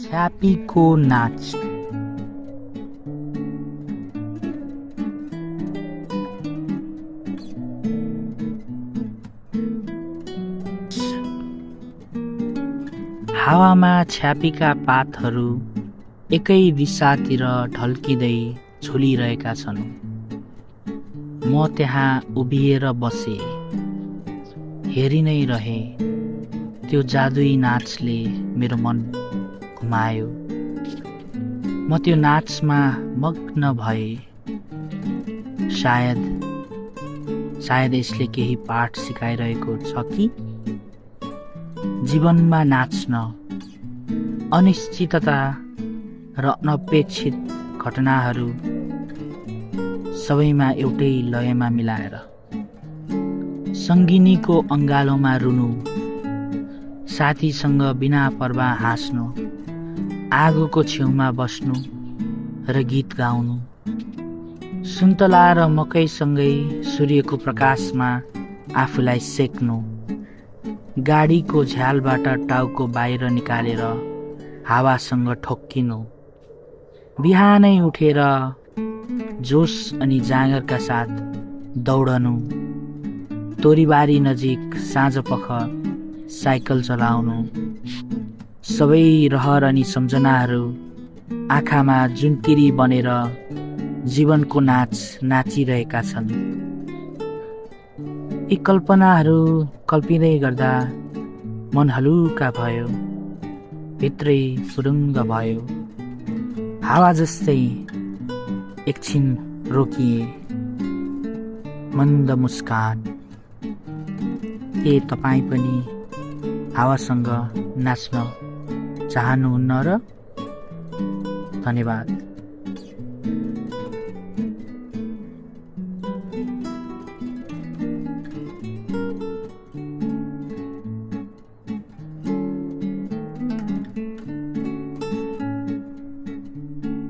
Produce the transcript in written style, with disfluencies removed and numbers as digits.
छ्यापीको नाच। हावामा छ्यापीका पातहरू एकै दिशातिर ढल्किँदै झुलिरहेका छन्। म त्यहाँ उभिएर बसे, हेरि नै रहे। त्यो जादुई नाचले मेरो मन घुमायो। म त्यो नाचमा मग्न भए। सायद यसले केही पाठ सिकाइरहेको छ कि जीवनमा नाच्न, अनिश्चितता र अनपेक्षित घटनाहरू सबैमा एउटै लयमा मिलाएर। सङ्गिनीको अङ्गालोमा रुनु, साथीसँग बिना पर्वाह हाँस्नु, आगोको छेउमा बस्नु र गीत गाउनु, सुन्तला र मकैसँगै सूर्यको प्रकाशमा आफूलाई सेक्नु, गाडीको झ्यालबाट टाउको बाहिर निकालेर हावासँग ठोक्किनु, बिहानै उठेर जोस अनि जाँगरका साथ दौडनु, तोरीबारी नजिक साँझपख साइकल चलाउनु, सबै रहर अनि सम्झनाहरू आँखामा जुनकिरी बनेर जीवनको नाच नाचिरहेका छन्। यी कल्पनाहरू कल्पिँदै गर्दा मन हलुका भयो, भित्रै फुरुङ्ग भयो। हावा जस्तै एकछिन रोकिए, मन्द मुस्कान। के तपाईँ पनि हावासँग नाच्न चाहनुहुन्न र? धन्यवाद।